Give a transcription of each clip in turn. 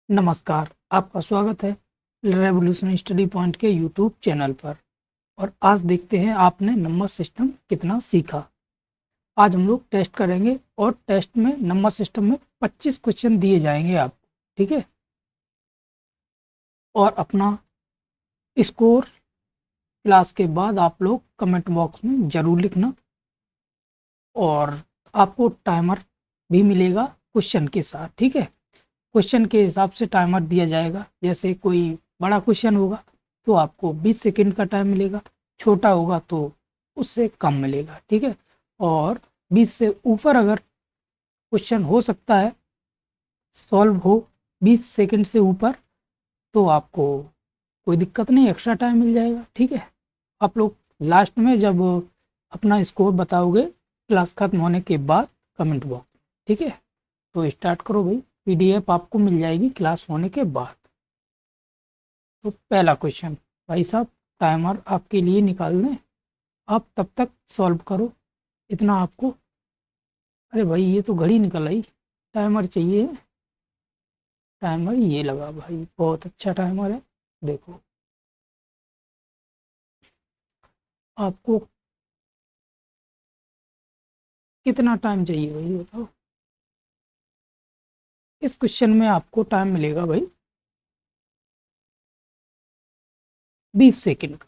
नमस्कार, आपका स्वागत है रेवोल्यूशन स्टडी पॉइंट के यूट्यूब चैनल पर। और आज देखते हैं आपने नंबर सिस्टम कितना सीखा। आज हम लोग टेस्ट करेंगे और टेस्ट में नंबर सिस्टम में 25 क्वेश्चन दिए जाएंगे आपको, ठीक है। और अपना स्कोर क्लास के बाद आप लोग कमेंट बॉक्स में ज़रूर लिखना। और आपको टाइमर भी मिलेगा क्वेश्चन के साथ, ठीक है। क्वेश्चन के हिसाब से टाइमर दिया जाएगा। जैसे कोई बड़ा क्वेश्चन होगा तो आपको 20 सेकंड का टाइम मिलेगा, छोटा होगा तो उससे कम मिलेगा, ठीक है। और 20 से ऊपर अगर क्वेश्चन हो सकता है सॉल्व हो 20 सेकंड से ऊपर, तो आपको कोई दिक्कत नहीं, एक्स्ट्रा टाइम मिल जाएगा, ठीक है। आप लोग लास्ट में जब अपना स्कोर बताओगे क्लास खत्म होने के बाद कमेंट बॉक्स, ठीक है। तो स्टार्ट करो भाई, पीडीएफ आपको मिल जाएगी क्लास होने के बाद। तो पहला क्वेश्चन भाई साहब, टाइमर आपके लिए निकाल दें, आप तब तक सॉल्व करो इतना आपको। अरे भाई ये तो घड़ी निकल आई, टाइमर चाहिए। टाइमर ये लगा भाई, बहुत अच्छा टाइमर है। देखो आपको कितना टाइम चाहिए भाई बताओ। इस क्वेश्चन में आपको टाइम मिलेगा भाई 20 सेकंड का।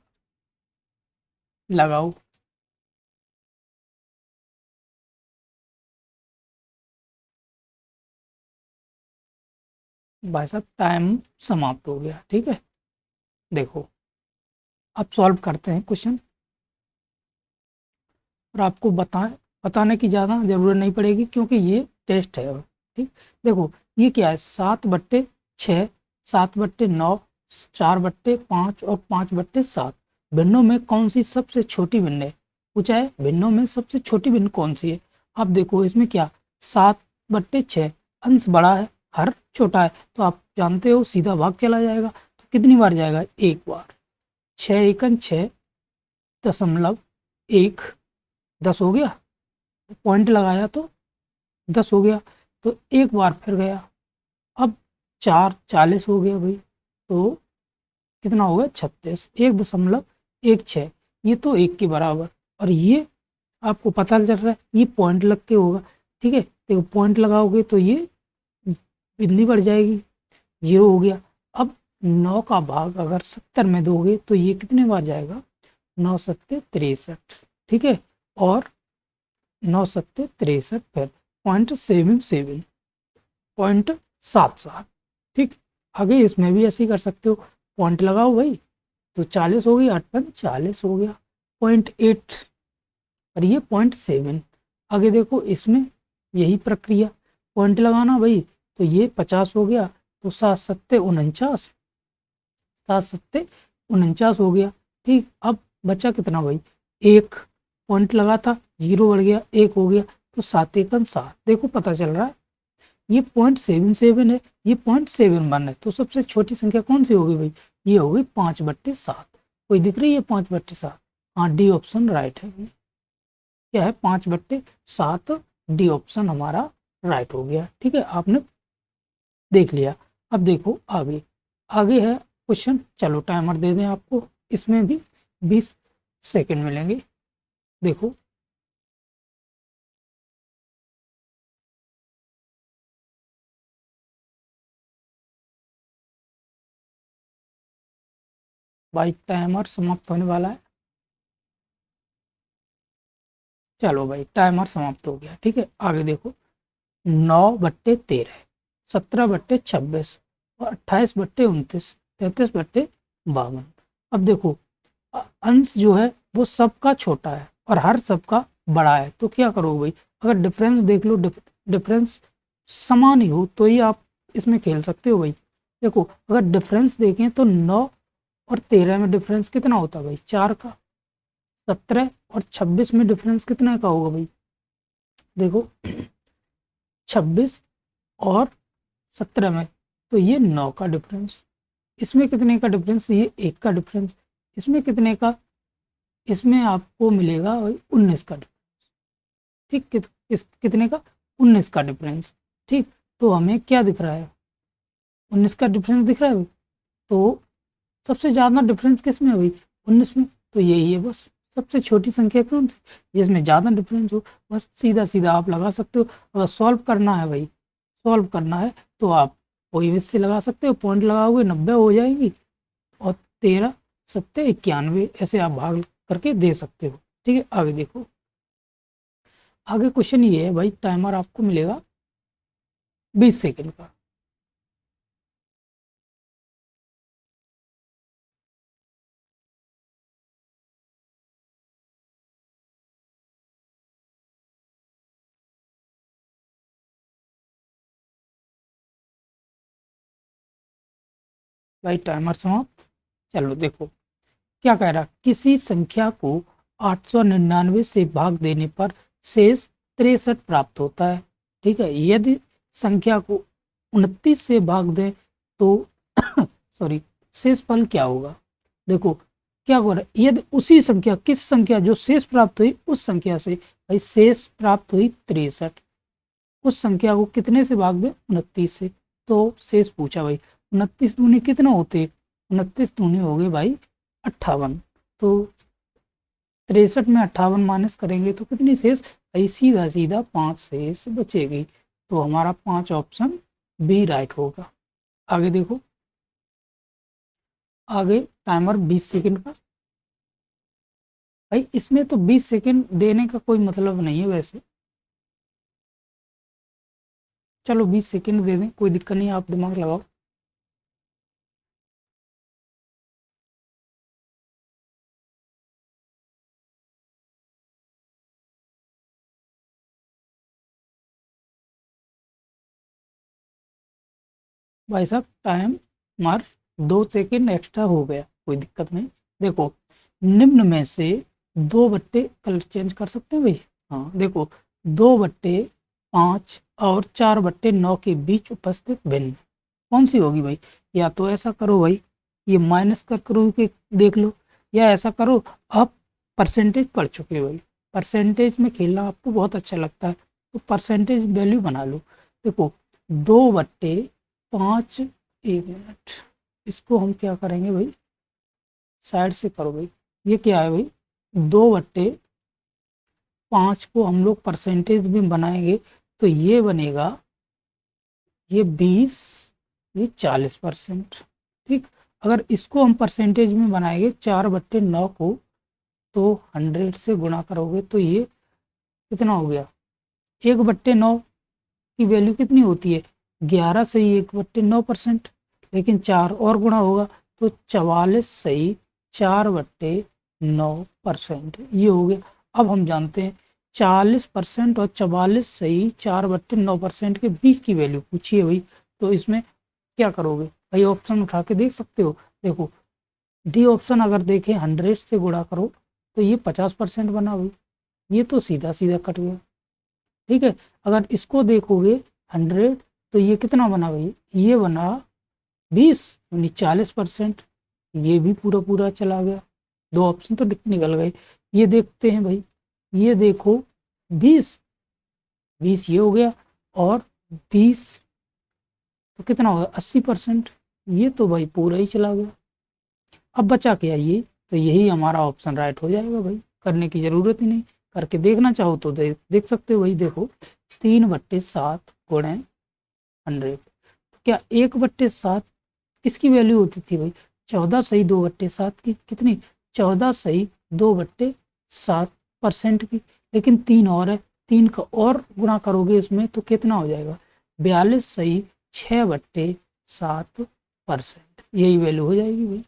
लगाओ। भाई साहब टाइम समाप्त हो गया, ठीक है। देखो अब सॉल्व करते हैं क्वेश्चन। और आपको बताने की ज़्यादा ज़रूरत नहीं पड़ेगी क्योंकि ये टेस्ट है अब, ठीक। देखो ये क्या है, 7/6, 7/9, 4/5 और 5/7 भिन्नों में कौन सी सबसे छोटी भिन्न है। पूछा है भिन्नों में सबसे छोटी भिन्न कौन सी है। अब देखो इसमें क्या, 7/6 अंश बड़ा है, हर छोटा है, तो आप जानते हो सीधा भाग चला जाएगा। तो कितनी बार जाएगा, एक बार। 6×6.1 10 हो गया, पॉइंट लगाया तो 10 हो गया, तो एक बार फिर गया। अब 4 40 हो गया भाई, तो कितना हो गया, 36, 1.16। ये तो एक के बराबर। और ये आपको पता चल रहा है ये पॉइंट लग के होगा, ठीक है। देखो पॉइंट लगाओगे तो ये बिंदी बढ़ जाएगी, 0 हो गया। अब 9 का भाग अगर 70 में दोगे तो ये कितने बार जाएगा, 9×7=63, ठीक है। और 9×7=63, फिर 0.77, 0.77, ठीक। आगे इसमें भी ऐसे ही कर सकते हो, पॉइंट लगाओ भाई, तो 40 हो गई, 8×40 हो गया, 0.8। और ये 0.7। आगे देखो इसमें यही प्रक्रिया, पॉइंट लगाना भाई, तो ये 50 हो गया, तो 7×7=49, 7×7=49 हो गया, ठीक। अब बचा कितना भाई, एक। पॉइंट लगा था, 0 बढ़ गया, 1 हो गया, तो 7×1=7। देखो पता चल रहा है ये 0.77 है, ये 0.71 है, तो सबसे छोटी संख्या कौन सी होगी भाई, ये होगी 5/7। कोई दिख रही है 5/7? हाँ, डी ऑप्शन राइट है भाई। क्या है, 5/7, डी ऑप्शन हमारा राइट हो गया, ठीक है। आपने देख लिया। अब देखो आगे, आगे है क्वेश्चन। चलो टाइमर दे दें आपको, इसमें भी 20 सेकंड मिलेंगे। देखो भाई टाइमर समाप्त होने वाला है। चलो भाई टाइमर समाप्त हो गया, ठीक है। आगे देखो, 9/13, 17/26 और 28/29, 33/52। अब देखो अंश जो है वो सबका छोटा है और हर सबका बड़ा है, तो क्या करोगे भाई, अगर डिफरेंस देख लो, डिफरेंस समान ही हो तो ही आप इसमें खेल सकते हो भाई। देखो अगर डिफरेंस देखें तो 9 और 13 में डिफरेंस कितना होता है भाई, 4 का। 17 और 26 में डिफरेंस कितने का होगा भाई, देखो 26 और 17 में, तो ये 9 का डिफरेंस। इसमें कितने का डिफरेंस, ये 1 का डिफरेंस। इसमें कितने का, इसमें आपको मिलेगा भाई 19 का डिफरेंस, ठीक। कितने का, 19 का डिफरेंस, ठीक। तो हमें क्या दिख रहा है, 19 का डिफरेंस दिख रहा है भाई। तो सबसे ज़्यादा डिफरेंस किस में है भाई? 19 में। तो यही है बस सबसे छोटी संख्या कौन सी जिसमें ज़्यादा डिफरेंस हो। बस सीधा सीधा आप लगा सकते हो। अगर सॉल्व करना है भाई, सॉल्व करना है तो आप कोई भी से लगा सकते हो, पॉइंट लगाओगे 90 हो जाएगी और 13 सत्ते 91 ऐसे आप भाग करके दे सकते हो। ठीक है, आगे देखो। आगे क्वेश्चन ये है भाई, टाइमर आपको मिलेगा 20 सेकेंड का। भाई टाइमर समाप्त। चलो देखो क्या कह रहा, किसी संख्या को 899 से भाग देने पर शेष 63 प्राप्त होता है। ठीक है, यदि संख्या को 29 से भाग दें तो सॉरी शेष फल क्या होगा? देखो क्या हो रहा है, यदि उसी संख्या, किस संख्या जो शेष प्राप्त हुई उस संख्या से, भाई शेष प्राप्त हुई 63, उस संख्या को कितने से भाग दें? 29 से। तो शेष पूछा भाई 29 दूनी कितना होते? 29 दूनी हो गए भाई 58। तो 63 में 58 माइनस करेंगे तो कितनी शेष? भाई सीधा सीधा 5 शेष बचेगी। तो हमारा 5 ऑप्शन बी राइट होगा। आगे देखो, आगे टाइमर 20 सेकंड का। भाई इसमें तो 20 सेकंड देने का कोई मतलब नहीं है वैसे। चलो 20 सेकंड दे दें, कोई दिक्कत नहीं, आप दिमाग लगाओ। भाई साहब टाइम मार 2 सेकंड एक्स्ट्रा हो गया, कोई दिक्कत नहीं। देखो निम्न में से 2/, कलर चेंज कर सकते हैं भाई। हाँ देखो, 2/5 और 4/9 के बीच उपस्थित भिन्न कौन सी होगी भाई? या तो ऐसा करो भाई, ये माइनस कर करो के देख लो, या ऐसा करो, आप परसेंटेज पढ़ चुके हो भाई, परसेंटेज में खेलना आपको बहुत अच्छा लगता है, तो परसेंटेज वैल्यू बना लो। देखो 2/5, 1 मिनट, इसको हम क्या करेंगे भाई, साइड से करो भाई। ये क्या है भाई, 2/5 को हम लोग परसेंटेज में बनाएंगे तो ये बनेगा, ये 20, ये 40%। ठीक, अगर इसको हम परसेंटेज में बनाएंगे 4/9 को, तो 100 से गुणा करोगे तो ये कितना हो गया? 1/9 की वैल्यू कितनी होती है? 11 सही 1/9%। लेकिन 4 और गुणा होगा तो 44 सही 4/9%, ये हो गया। अब हम जानते हैं 40% और 44 सही 4/9% के बीच की वैल्यू पूछी है भाई। तो इसमें क्या करोगे भाई, ऑप्शन उठा के देख सकते हो। देखो डी ऑप्शन अगर देखें 100 से गुणा करो तो ये 50% बना भाई, ये तो सीधा सीधा कट गया। ठीक है, अगर इसको देखोगे 100 तो ये कितना बना भाई, ये बना 20 यानी 40%, ये भी पूरा पूरा चला गया, 2 ऑप्शन तो निकल गए। ये देखते हैं भाई, ये देखो 20, 20 ये हो गया, और 20 तो कितना होगा 80%, ये तो भाई पूरा ही चला गया। अब बचा क्या ये, तो यही हमारा ऑप्शन राइट हो जाएगा भाई, करने की जरूरत ही नहीं। करके देखना चाहो तो देख सकते हो भाई। देखो 3/7 गुणे 100, क्या 1/7 किसकी वैल्यू होती थी भाई? 14 सही 2/7 की, कितनी? 14 सही 2/7% की। लेकिन 3 और है, 3 का और गुणा करोगे इसमें तो कितना हो जाएगा? 42 सही 6/7%, यही वैल्यू हो जाएगी भाई।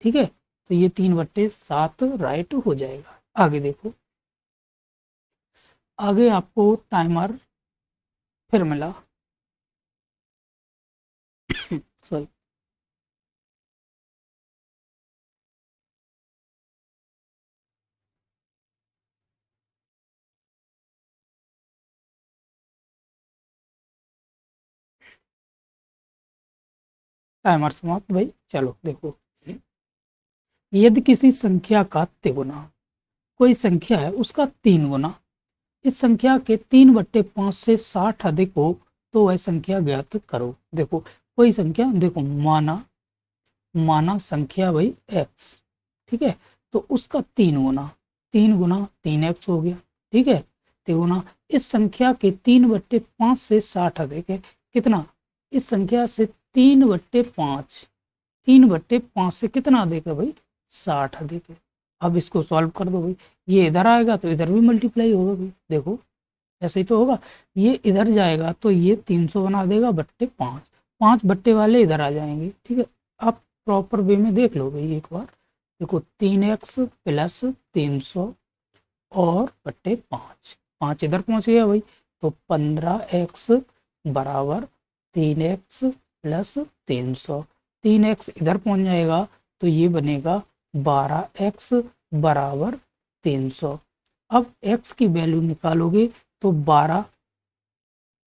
ठीक है, तो ये 3/7 राइट हो जाएगा। आगे देखो, आगे आपको टाइमर फिर मिला सॉरी, टाइमर समाप्त भाई। चलो देखो, यदि किसी संख्या का तिगुना, कोई संख्या है उसका 3 गुना, इस संख्या के 3/5 से 60 अधिक हो तो वह संख्या ज्ञात करो। देखो कोई संख्या, देखो माना संख्या भाई x, ठीक है, तो उसका 3 गुना 3x हो गया, ठीक है। 3 गुना इस संख्या के 3/5 से 60 अधिक है, कितना, इस संख्या से 3/5 से कितना अधिक है भाई, 60 अधिक है। अब इसको सॉल्व कर दो भाई, ये इधर आएगा तो इधर भी मल्टीप्लाई होगा भाई, देखो ऐसे ही तो होगा, ये इधर जाएगा तो ये 300 बना देगा बट्टे 5, 5 बट्टे वाले इधर आ जाएंगे, ठीक है। आप प्रॉपर वे में देख लो भाई एक बार, देखो 3x प्लस 300 और बट्टे 5, 5 इधर पहुंच गया भाई, तो 15x बराबर 3x प्लस 300, 3x इधर पहुंच जाएगा तो ये बनेगा 12x बराबर 300। अब x की वैल्यू निकालोगे तो 12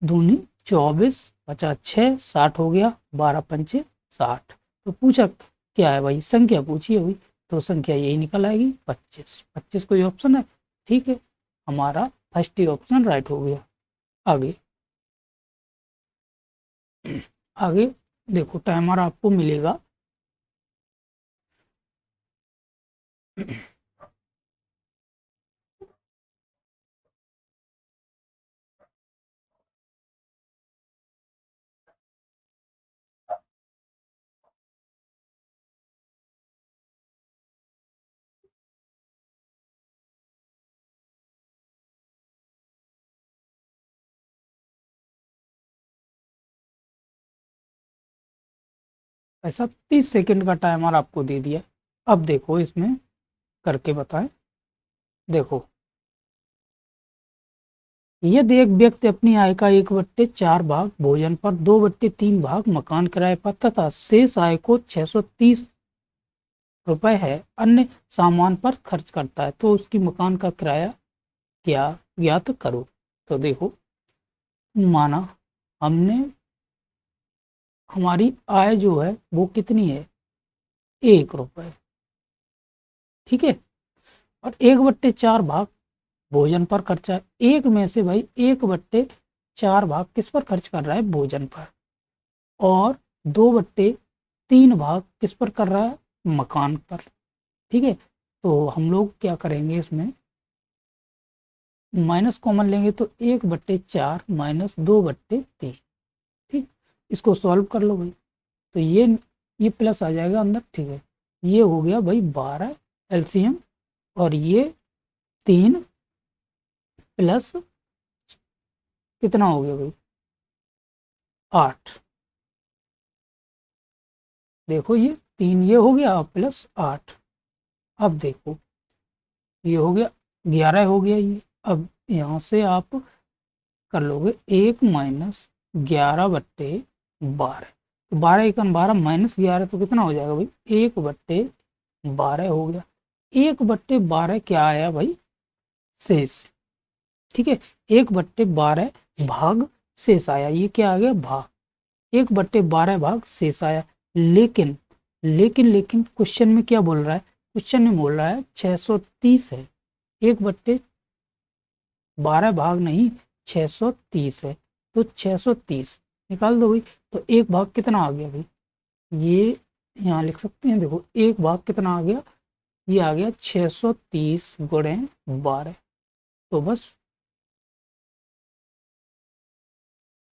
दूनी 24 50 6 60 हो गया, 12 पंचे 60। तो पूछा क्या है भाई, संख्या पूछी है भाई, तो संख्या यही निकल आएगी 25, 25 कोई ऑप्शन है, ठीक है, हमारा फर्स्ट ही ऑप्शन राइट हो गया। आगे आगे देखो टाइमर आपको मिलेगा ऐसा 30 सेकंड का टाइमर आपको दे दिया। अब देखो इसमें करके बताएं, देखो यदि एक व्यक्ति अपनी आय का 1/4 भाग भोजन पर, 2/3 भाग मकान किराए पर तथा शेष आय को 630 रुपए है अन्य सामान पर खर्च करता है, तो उसकी मकान का किराया क्या, ज्ञात करो। तो देखो माना हमने, हमारी आय जो है वो कितनी है, 1 रुपए, ठीक है, और 1/4 भाग भोजन पर खर्चा है, एक में से भाई 1/4 भाग किस पर खर्च कर रहा है, भोजन पर, और 2/3 भाग किस पर कर रहा है, मकान पर, ठीक है। तो हम लोग क्या करेंगे, इसमें माइनस कॉमन लेंगे तो 1/4 माइनस 2/3, ठीक, इसको सॉल्व कर लो भाई, तो ये प्लस आ जाएगा अंदर, ठीक है, ये हो गया भाई 12 एलसीएम, और ये 3 प्लस कितना हो गया भाई 8, देखो ये 3 ये हो गया प्लस 8, अब देखो ये हो गया 11 हो गया ये। अब यहाँ से आप कर लोगे 1 माइनस 11/12, तो 12 एकम 12 माइनस 11 तो कितना हो जाएगा भाई, 1/12 हो गया। 1/12 क्या आया भाई, शेष, ठीक है, 1/12 भाग शेष आया, ये क्या आ गया भाग, 1/12 भाग शेष आया, लेकिन लेकिन क्वेश्चन में क्या बोल रहा है, क्वेश्चन में बोल रहा है 630 है, 1/12 भाग नहीं 630 है, तो 630 निकाल दो भाई, तो एक भाग कितना आ गया भाई, ये यहाँ लिख सकते हैं, देखो एक भाग कितना आ गया, ये आ गया 630 गुणे 12, तो बस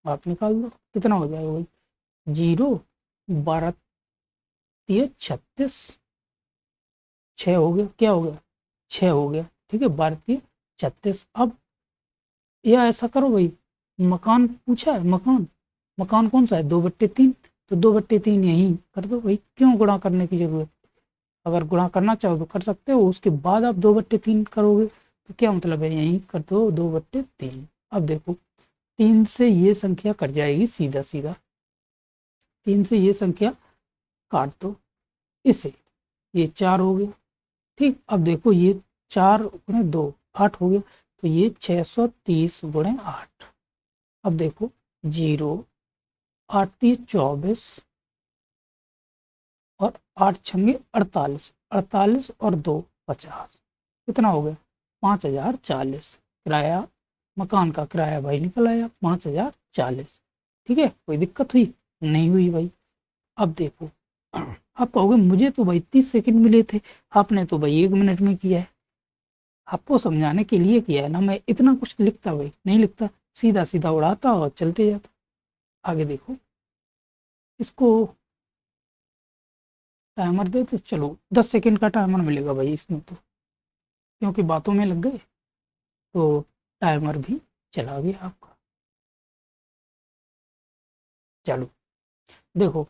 आप निकाल दो कितना हो जाएगा भाई, 0 12 36, 6 हो गया, क्या हो गया 6 हो गया, ठीक है, 12 36। अब या ऐसा करो भाई, मकान पूछा है, मकान मकान कौन सा है, 2/3, तो 2/3 यहीं कर दो भाई, क्यों गुणा करने की जरूरत, अगर गुणा करना चाहो तो कर सकते हो, उसके बाद आप 2/3 करोगे, तो क्या मतलब है, यहीं कर दो 2/3। अब देखो 3 से ये संख्या कट जाएगी सीधा सीधा, 3 से ये संख्या काट दो इसे, ये 4 हो गया, ठीक। अब देखो ये 4 गुणे 2 8 हो गया, तो ये 630 गुणे 8। अब देखो 0 8 3 24 और 8 छंगे 48, 48 और 2 50, कितना हो गया 5040। किराया, मकान का किराया भाई निकल आया 5040, ठीक है, कोई दिक्कत हुई नहीं हुई भाई। अब देखो, आप कहोगे मुझे तो भाई 30 सेकंड मिले थे, आपने तो भाई 1 मिनट में किया है। आपको समझाने के लिए किया है ना, मैं इतना कुछ लिखता भाई नहीं लिखता, सीधा सीधा उड़ाता और चलते जाता। आगे देखो, इसको टाइमर दे तो चलो 10 सेकंड का टाइमर मिलेगा भाई इसमें तो, क्योंकि बातों में लग गए तो टाइमर भी चला गया आपका। चलो देखो,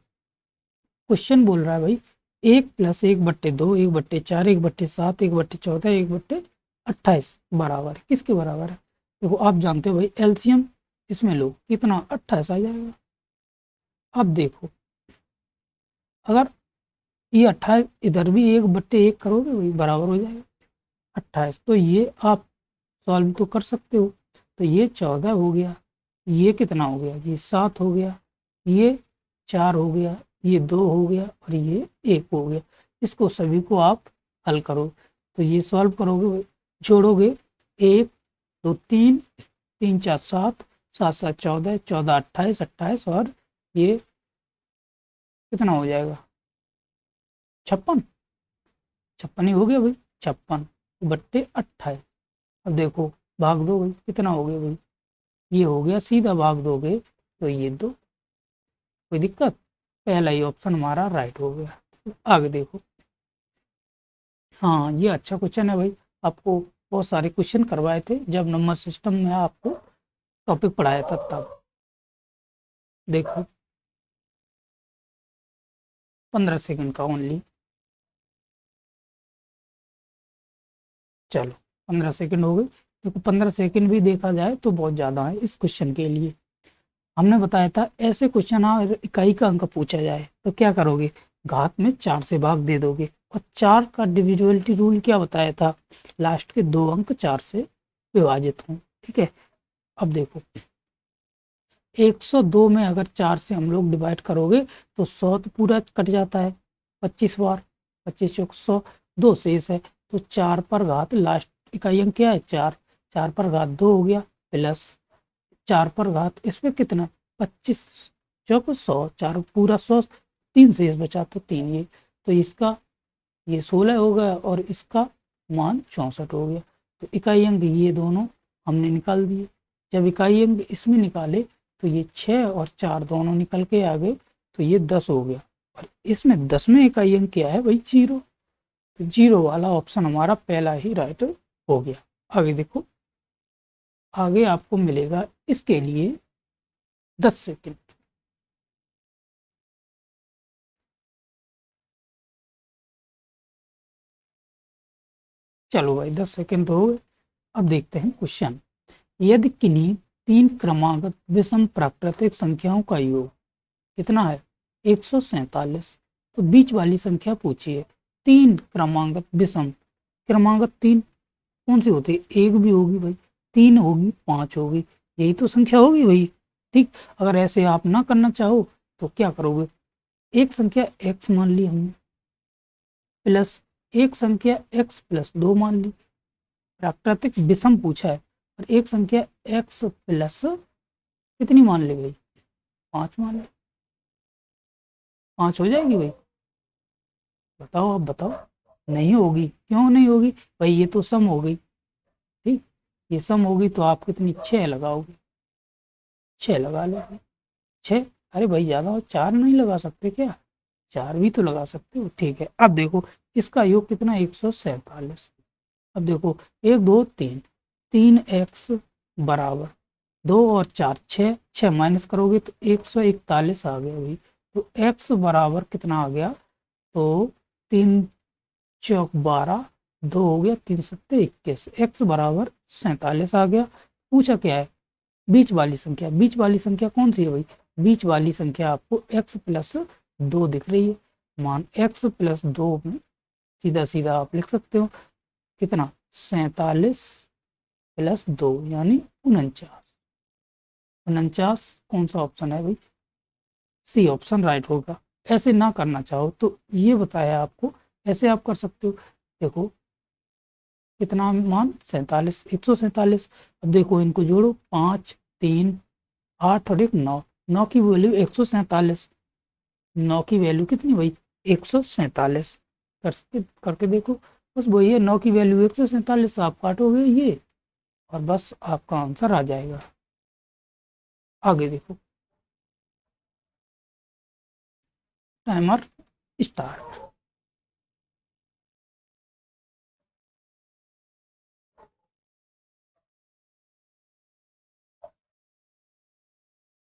क्वेश्चन बोल रहा है भाई 1+1/2, 1/4, 1/7, 1/14, 1/28 बराबर किसके बराबर है। देखो आप जानते हो भाई एलसीएम इसमें लो, कितना 28 आ जाएगा। अब देखो, अगर ये 28 इधर भी 1/1 करोगे वही बराबर हो जाएगा 28, तो ये आप सॉल्व तो कर सकते हो। तो ये 14 हो गया, ये कितना हो गया, ये 7 हो गया, ये 4 हो गया, ये 2 हो गया और ये 1 हो गया। इसको सभी को आप हल करो, तो ये सॉल्व करोगे, जोड़ोगे 1 2 3, 3 4 7, 7 7 14, 14 28, 28 और ये कितना हो जाएगा 56, 56 ही हो गया भाई, 56/28। अब देखो भाग दो भाई, कितना हो गया भाई, ये हो गया, सीधा भाग दोगे तो ये 2, कोई दिक्कत। पहला ही ऑप्शन हमारा राइट हो गया। आगे देखो, हाँ ये अच्छा क्वेश्चन है भाई, आपको बहुत सारे क्वेश्चन करवाए थे जब नंबर सिस्टम में आपको टॉपिक पढ़ाया था तब। देखो 15 सेकंड का ओनली, चलो 15 सेकंड हो गए। देखो 15 सेकंड भी देखा जाए तो बहुत ज़्यादा है इस क्वेश्चन के लिए। हमने बताया था ऐसे क्वेश्चन अगर इकाई का अंक पूछा जाए तो क्या करोगे, घात में 4 से भाग दे दोगे। और 4 का डिविजिबिलिटी रूल क्या बताया था, लास्ट के 2 अंक 4 से विभाजित हों। ठीक है, अब देखो 102 में अगर 4 से हम लोग डिवाइड करोगे तो 100 तो पूरा कट जाता है 25 बार, 25 चौक 100, 2 शेष है, तो 4 पर घात लास्ट इकाई अंक क्या है 4, 4 पर घात 2 हो गया, प्लस 4 पर घात इसमें कितना 25 चौक 100, 4 पूरा 100, 3 शेष बचा तो 3, ये तो इसका ये 16 हो गया और इसका मान 64 हो गया। तो इकाई अंक ये दोनों हमने निकाल दिए। जब इकाई अंक इसमें निकाले तो ये 6 और 4 दोनों निकल के आ गए, तो ये 10 हो गया। और इसमें 10वें इकाई अंक क्या है भाई 0, तो 0 वाला ऑप्शन हमारा पहला ही राइट हो गया। आगे देखो, आगे आपको मिलेगा इसके लिए 10 सेकंड। चलो भाई 10 सेकंड तो हो गए। अब देखते हैं क्वेश्चन, यदि किन्हीं 3 क्रमागत विषम प्राकृतिक संख्याओं का योग कितना है 147, तो बीच वाली संख्या पूछिए। 3 क्रमागत विषम, क्रमागत 3 कौन सी होती है, एक भी होगी भाई, 3 होगी 5 होगी, यही तो संख्या होगी भाई। ठीक, अगर ऐसे आप ना करना चाहो तो क्या करोगे, एक संख्या x मान ली हमने, प्लस एक संख्या x+2 मान ली, प्राकृतिक विषम पूछा है, और एक संख्या x प्लस कितनी मान ली भाई 5 मान ली, 5 हो जाएगी भाई, बताओ आप बताओ। नहीं होगी, क्यों नहीं होगी भाई, ये तो सम हो गई। ठीक, ये सम होगी तो आप कितनी 6 लगाओगे, 6 लगा लो भाई, 6, अरे भाई ज़्यादा हो, 4 नहीं लगा सकते क्या, 4 भी तो लगा सकते हो। ठीक है, अब देखो इसका योग कितना 147। अब देखो 1 2 3, 3x बराबर 2 और 4 6, 6 माइनस करोगे तो 141 आ गया भाई। तो x बराबर कितना आ गया, तो 3 चौक 12, 2 हो गया, 3 सत्ते 21, x बराबर 47 आ गया। पूछा क्या है, बीच वाली संख्या, बीच वाली संख्या कौन सी है भाई, बीच वाली संख्या आपको x+2 दिख रही है, मान x+2 में सीधा सीधा आप लिख सकते हो कितना 47+2 यानी 49, 49 कौन सा ऑप्शन है भाई, सी ऑप्शन राइट होगा। ऐसे ना करना चाहो तो ये बताया आपको, ऐसे आप कर सकते हो। देखो कितना मान 47, 147। अब देखो इनको जोड़ो 5 3 8 और 1 9, 9 की वैल्यू 147, 9 की वैल्यू कितनी भाई 147 करके देखो, बस वही है 9 की वैल्यू 147, आप काटोगे ये और बस आपका आंसर आ जाएगा। आगे देखो, टाइमर स्टार्ट।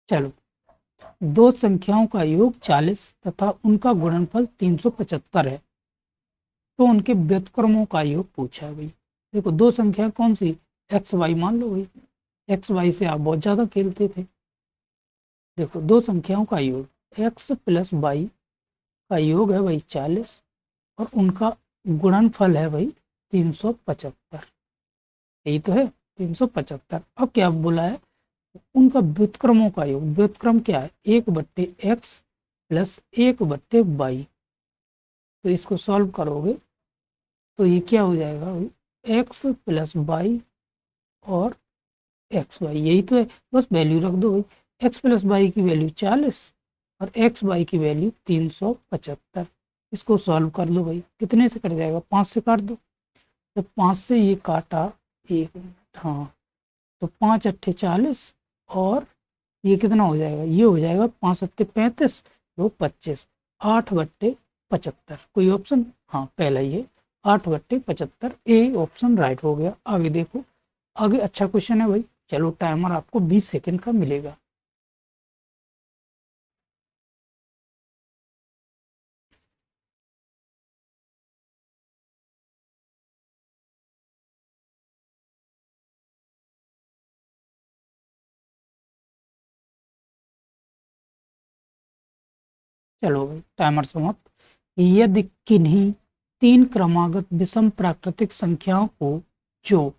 चलो, दो संख्याओं का योग 40 तथा उनका गुणनफल 375 है, तो उनके व्युत्क्रमों का योग पूछा है भाई। देखो दो संख्या कौन सी, एक्स वाई मान लो भाई, एक्स वाई से आप बहुत ज्यादा खेलते थे। देखो दो संख्याओं का योग एक्स प्लस वाई का योग है भाई 40 और उनका गुणनफल है भाई 375, यही तो है 375। अब क्या बोला है, उनका व्युत्क्रमों का योग, व्युत्क्रम क्या है 1/x प्लस 1/y। तो इसको सॉल्व करोगे तो ये क्या हो जाएगा भाई एक्स प्लस वाई और एक्स वाई, यही तो है, बस वैल्यू रख दो भाई। एक्स प्लस वाई की वैल्यू 40 और एक्स वाई की वैल्यू 375। इसको सॉल्व कर लो भाई, कितने से कट जाएगा 5 से काट दो। जब 5 से ये काटा, एक मिनट, हाँ, तो 5 अट्ठे 40 और ये कितना हो जाएगा, ये हो जाएगा 5 सत्ते 35, दो 25, 8/75। कोई ऑप्शन, हाँ पहला ये 8/75, ए ऑप्शन राइट हो गया। आगे देखो, आगे अच्छा क्वेश्चन है भाई। चलो टाइमर आपको 20 सेकंड का मिलेगा। चलो भाई टाइमर समाप्त। यदि किन्हीं तीन क्रमागत विषम प्राकृतिक संख्याओं को जो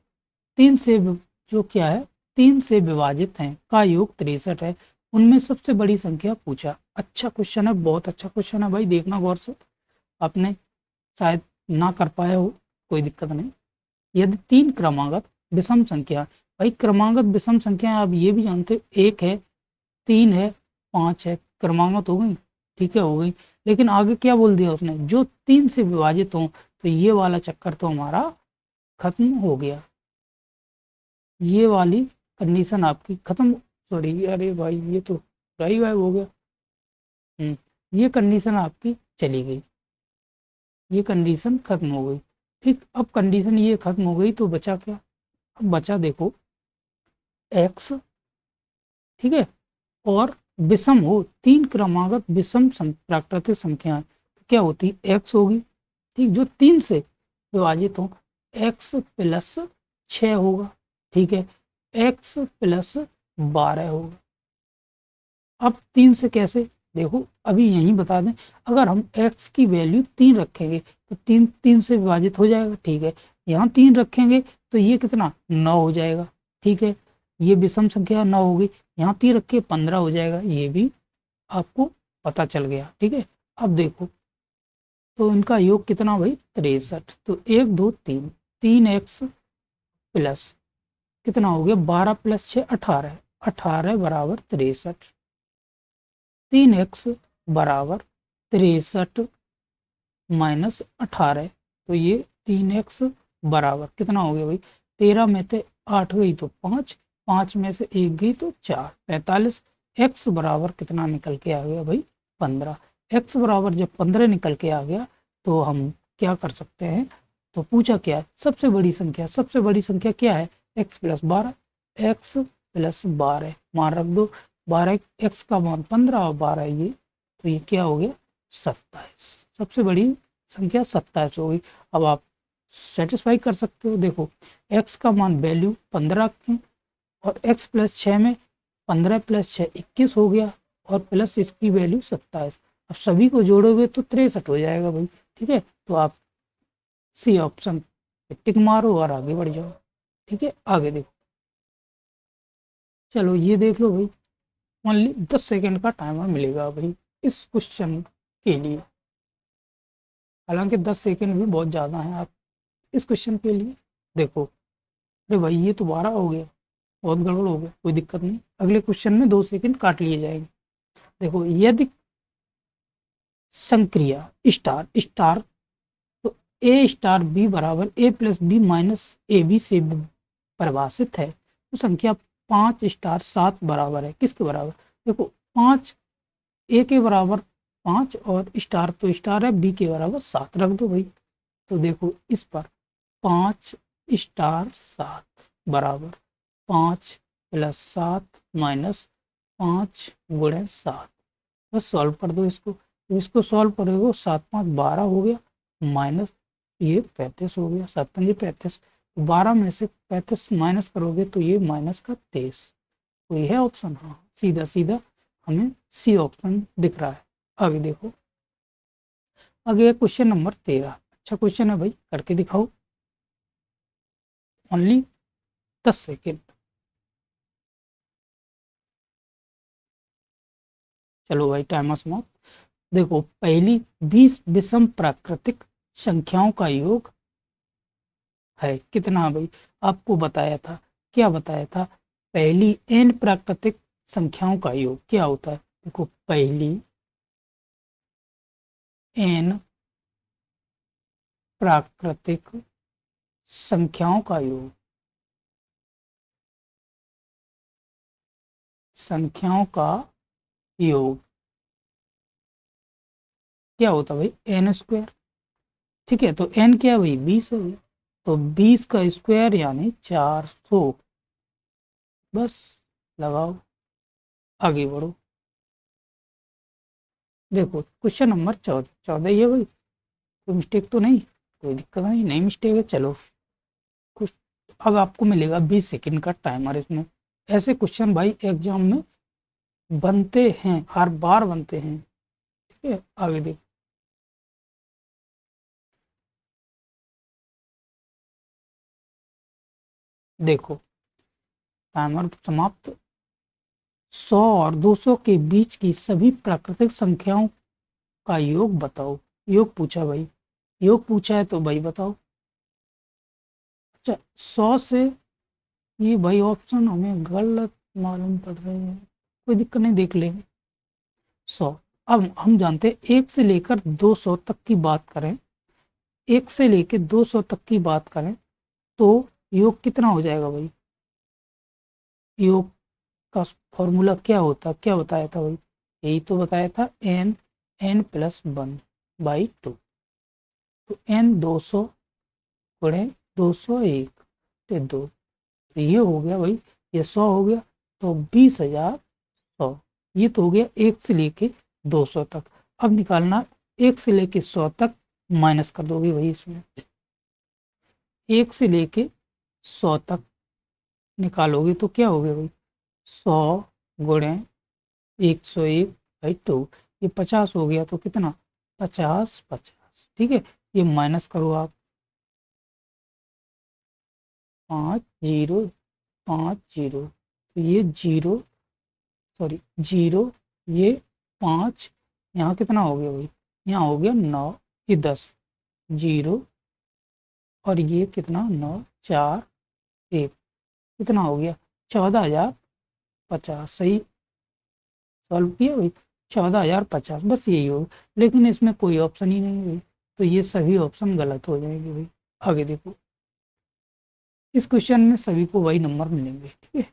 तीन से जो क्या है 3 से विभाजित हैं का योग 63 है, उनमें सबसे बड़ी संख्या पूछा। अच्छा क्वेश्चन है, बहुत अच्छा क्वेश्चन है भाई, देखना गौर से। आपने शायद ना कर पाए हो, कोई दिक्कत नहीं। यदि तीन क्रमागत विषम संख्या, भाई क्रमागत विषम संख्या आप ये भी जानते हो, एक है, तीन है, पांच है, क्रमागत हो गई, ठीक है हो गई। लेकिन आगे क्या बोल दिया उसने, जो 3 से विभाजित हो, तो ये वाला चक्कर तो हमारा खत्म हो गया, ये वाली कंडीशन आपकी खत्म। सॉरी, अरे भाई ये तो गायब गायब हो गया। ये कंडीशन आपकी चली गई, ये कंडीशन खत्म हो गई। ठीक, अब कंडीशन ये खत्म हो गई तो बचा क्या, अब बचा देखो एक्स, ठीक है, और विषम हो, तीन क्रमागत विषम प्राकृतिक संख्या तो क्या होती, एक्स होगी, ठीक, जो 3 से विभाजित हो, एक्स प्लस 6 होगा, ठीक है, एक्स प्लस 12 होगा। अब 3 से कैसे, देखो अभी यहीं बता दें, अगर हम x की वैल्यू 3 रखेंगे तो 3 3 से विभाजित हो जाएगा, ठीक है, यहाँ 3 रखेंगे तो ये कितना 9 हो जाएगा, ठीक है, ये विषम संख्या 9 होगी, यहाँ 3 रखे 15 हो जाएगा, ये भी आपको पता चल गया, ठीक है। अब देखो, तो इनका योग कितना भाई 63, तो 1 2 3, 3x प्लस कितना हो गया 12 प्लस 6 18, 18 बराबर 63, 3x बराबर 63 माइनस 18, तो ये 3x बराबर कितना हो गया भाई, 13 में से 8 गई तो 5, 5 में से 1 गई तो 4, 45। x बराबर कितना निकल के आ गया भाई 15। x बराबर जब 15 निकल के आ गया तो हम क्या कर सकते हैं, तो पूछा क्या है सबसे बड़ी संख्या, सबसे बड़ी संख्या क्या है x प्लस 12, x प्लस 12 मान रख दो, 12 x का मान 15 और 12 ये, तो ये क्या हो गया 27, सबसे बड़ी संख्या 27 हो गई। अब आप सेटिस्फाई कर सकते हो, देखो x का मान वैल्यू 15 की और x प्लस 6 में 15 प्लस 6 21 हो गया और प्लस इसकी वैल्यू 27, अब सभी को जोड़ोगे तो 63 हो जाएगा भाई, ठीक है। तो आप सी ऑप्शन पे टिक मारो और आगे बढ़ जाओ, ठीक है। आगे देखो, चलो ये देख लो भाई, ओनली 10 सेकेंड का टाइमर मिलेगा भाई इस क्वेश्चन के लिए, हालांकि 10 सेकेंड भी बहुत ज़्यादा है आप इस क्वेश्चन के लिए। देखो, अरे भाई ये तो 12 हो गया, बहुत गड़बड़ हो गया, कोई दिक्कत नहीं, अगले क्वेश्चन में 2 सेकेंड काट लिए जाएंगे। देखो, यदि संक्रिया स्टार स्टार, तो ए स्टार बी बराबर A plus B minus A B से परिभाषित है, तो संख्या 5 स्टार 7 बराबर है किसके बराबर? देखो 5 ए के बराबर 5 और स्टार तो स्टार है, बी के बराबर 7 रख दो भाई। तो देखो इस पर 5 स्टार 7 बराबर 5 प्लस 7 माइनस 5 गुणे 7, बस सॉल्व कर दो इसको। तो इसको सॉल्व करोगे 7 5 12 हो गया, माइनस ये 35 हो गया, 7 5 35, 12 में से 35 माइनस करोगे तो ये माइनस का 23। तो ये है ऑप्शन, हाँ सीधा सीधा हमें सी ऑप्शन दिख रहा है। आगे देखो, आगे क्वेश्चन नंबर 13, अच्छा क्वेश्चन है भाई, करके दिखाओ, ओनली 10 सेकेंड। चलो भाई टाइमर समाप्त। देखो पहली 20 विषम प्राकृतिक संख्याओं का योग है कितना भाई? आपको बताया था, क्या बताया था? पहली n प्राकृतिक संख्याओं का योग क्या होता है? देखो पहली n प्राकृतिक संख्याओं का योग, संख्याओं का योग क्या होता है भाई? n square. ठीक है, तो n क्या है भाई? 20 है भाई, तो 20 का स्क्वायर यानी 400। बस लगाओ, आगे बढ़ो। देखो क्वेश्चन नंबर 14, 14 ही है भाई, कोई मिस्टेक तो नहीं? कोई दिक्कत नहीं, नहीं मिस्टेक है। चलो कुछ, अब आपको मिलेगा 20 सेकंड का टाइमर इसमें। ऐसे क्वेश्चन भाई एग्जाम में बनते हैं, हर बार बनते हैं। ठीक है, आगे देखो। देखो टाइमर समाप्त। 100 और 200 के बीच की सभी प्राकृतिक संख्याओं का योग बताओ। योग पूछा भाई, योग पूछा है तो भाई बताओ। अच्छा 100 से, ये भाई ऑप्शन हमें गलत मालूम पड़ रहे हैं, कोई दिक्कत नहीं, देख लेंगे। 100, अब हम जानते हैं 1 से लेकर 200 तक की बात करें, 1 से लेकर 200 तक की बात करें तो योग कितना हो जाएगा भाई? योग का फॉर्मूला क्या होता, क्या बताया था भाई? यही तो बताया था, n प्लस 1/2। तो n 200 गुणे 201 तो 2, तो ये हो गया भाई, ये 100 हो गया, तो 20,100। ये तो हो गया 1 से लेके 200 तक। अब निकालना 1 से लेके 100 तक, माइनस कर दोगे भाई इसमें। 1 से लेके 100 तक निकालोगे तो क्या हो गया भाई? 100 गुणे 101/2, ये 50 हो गया, तो कितना? 50 50। ठीक है, ये माइनस करो आप, 5 0 5 0, तो ये जीरो, सॉरी जीरो, ये 5, यहाँ कितना हो गया भाई? यहाँ हो गया 9, ये 10, जीरो, और ये कितना? 9 4 1, कितना हो गया? 14,050। सही सॉल्व किया भाई, 14,050, बस यही हो। लेकिन इसमें कोई ऑप्शन ही नहीं है भाई, तो ये सभी ऑप्शन गलत हो जाएंगे भाई। आगे देखो, इस क्वेश्चन में सभी को वही नंबर मिलेंगे। ठीक है,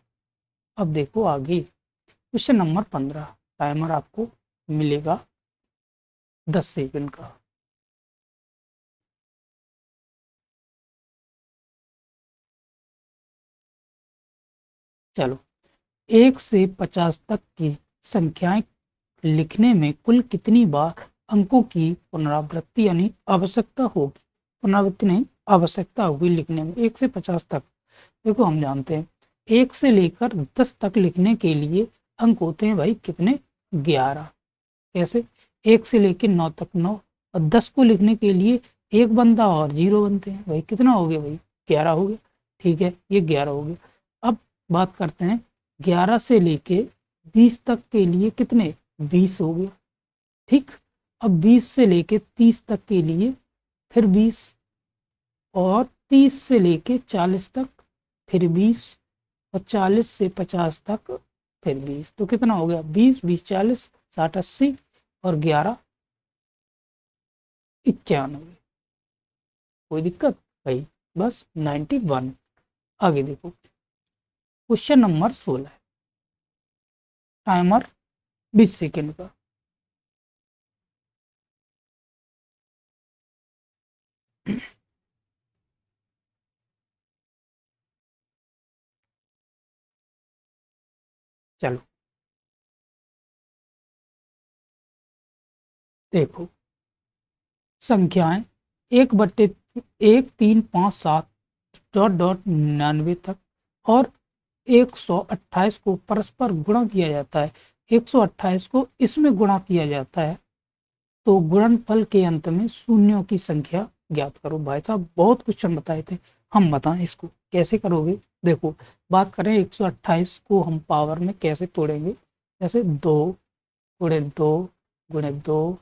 अब देखो आगे क्वेश्चन नंबर 15, टाइमर आपको मिलेगा 10 सेकंड का। चलो, 1 से 50 तक की संख्याएं लिखने में कुल कितनी बार अंकों की पुनरावृत्ति यानी आवश्यकता होगी? पुनरावृत्ति नहीं, आवश्यकता होगी लिखने में 1 से 50 तक। देखो हम जानते हैं 1 से लेकर 10 तक लिखने के लिए अंक होते हैं भाई कितने? 11। कैसे? 1 से लेकर 9 तक 9, और 10 को लिखने के लिए एक बंदा और 0 बनते हैं भाई, कितना हो गया भाई? 11 हो गया। ठीक है, ये 11 हो गया। अब बात करते हैं 11 से लेके 20 तक के लिए कितने? 20 हो गया। ठीक, अब 20 से लेके 30 तक के लिए फिर 20, और 30 से लेके 40 तक फिर 20, और 40 से 50 तक फिर 20, तो कितना हो गया? 20 20 40 60 80 और 11 91। कोई दिक्कत भाई? बस 91। आगे देखो क्वेश्चन नंबर 16, टाइमर 20 सेकेंड का। चलो देखो संख्याएं 1/, 1, 3, 5, 7 डॉट डॉट 99 तक और 128 को परस्पर गुणा किया जाता है, 128 को इसमें गुणा किया जाता है, तो गुणनफल के अंत में शून्यों की संख्या ज्ञात करो। भाई साहब बहुत क्वेश्चन बताए थे, हम बताएं इसको कैसे करोगे। देखो बात करें 128 को हम पावर में कैसे तोड़ेंगे, जैसे 2 × 2 × 2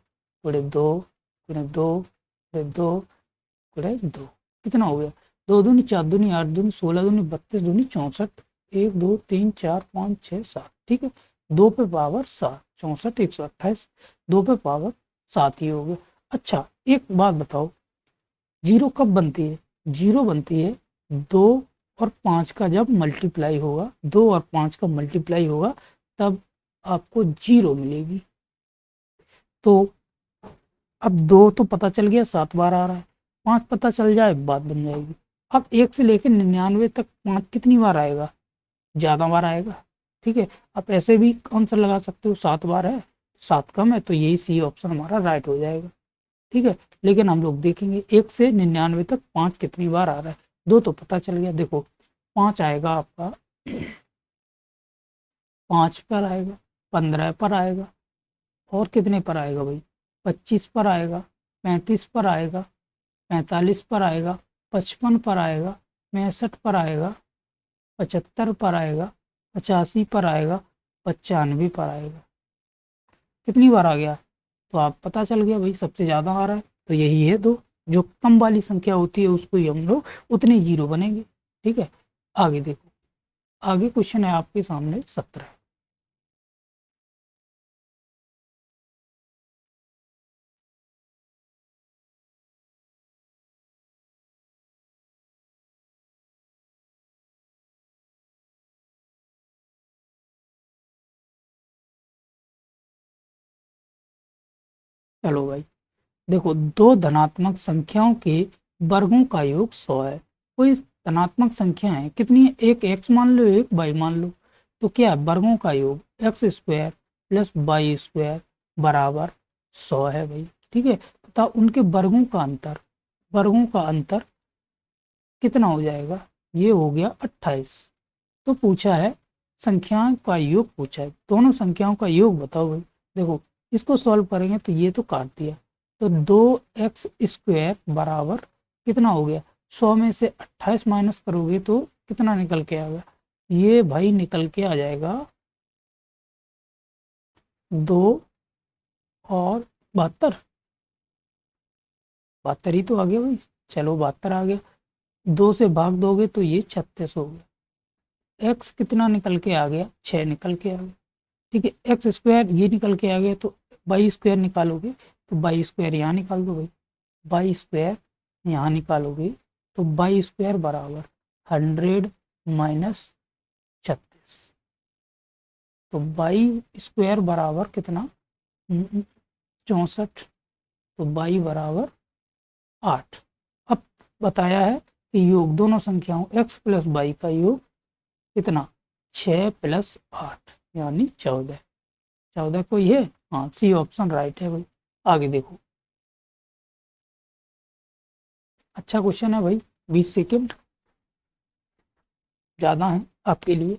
× 2 × 2 कितना हो गया? 2 दूनी 4 दूनी 8 दूनी 16 दूनी 32 दूनी 64, 1 2 3 4 5 6 7, ठीक है। 2 पे पावर 7, 64 128, 2 पे पावर 7 ही हो गया। अच्छा एक बात बताओ, जीरो कब बनती है? जीरो बनती है 2 और 5 का जब मल्टीप्लाई होगा, 2 और 5 का मल्टीप्लाई होगा तब आपको जीरो मिलेगी। तो अब 2 तो पता चल गया 7 बार आ रहा है, 5 पता चल जाए बात बन जाएगी। अब 1 से लेकर 99 तक 5 कितनी बार आएगा? ज़्यादा बार आएगा, ठीक है। आप ऐसे भी आंसर लगा सकते हो, 7 बार है, 7 कम है, तो यही सी ऑप्शन हमारा राइट हो जाएगा, ठीक है। लेकिन हम लोग देखेंगे 1 से 99 तक 5 कितनी बार आ रहा है। 2 तो पता चल गया, देखो 5 आएगा आपका 5 पर आएगा, 15 पर आएगा, और कितने पर आएगा भाई? 25 पर आएगा, 35 पर आएगा, 45 पर आएगा, 55 पर आएगा, 65 पर आएगा, 75 पर आएगा, 85 पर आएगा, 95 पर आएगा। कितनी बार आ गया? तो आप पता चल गया भाई सबसे ज़्यादा आ रहा है, तो यही है 2। जो कम वाली संख्या होती है उसको ही हम लोग उतने जीरो बनेंगे, ठीक है। आगे देखो, आगे क्वेश्चन है आपके सामने 17। चलो भाई देखो, दो धनात्मक संख्याओं के वर्गों का योग 100 है। कोई धनात्मक संख्या है कितनी है? एक एक्स मान लो, एक वाई मान लो, तो क्या है? वर्गों का योग x square plus y square बराबर 100 है भाई, ठीक है। तथा उनके वर्गों का अंतर कितना हो जाएगा? ये हो गया 28। तो पूछा है संख्याओं का योग, पूछा है दोनों संख्याओं का योग बताओ भाई। देखो इसको सॉल्व करेंगे तो ये तो काट दिया, तो 2x² बराबर कितना हो गया? 100 में से 28 माइनस करोगे तो कितना निकल के आएगा? ये भाई निकल के आ जाएगा 2 और 72। 72 ही तो आ गया भाई, चलो 72 आ गया। 2 से भाग दोगे तो ये 36 हो गया। एक्स कितना निकल के आ गया? 6 निकल के आ गया, ठीक है। एक्स स्क्वायर ये निकल के आ गया, तो वाई स्क्वायर निकालोगे तो वाई स्क्वायर यहाँ निकाल दो भाई, वाई स्क्वायर यहाँ निकालोगे तो वाई स्क्वायर बराबर 100 माइनस 36, तो वाई स्क्वायर बराबर कितना? 64, तो वाई बराबर 8। अब बताया है कि योग दोनों संख्याओं x प्लस वाई का योग कितना? 6 + 8 यानी 14। 14 कोई है? हाँ सी ऑप्शन राइट है भाई। आगे देखो, अच्छा क्वेश्चन है भाई, 20 सेकेंड ज़्यादा है आपके लिए।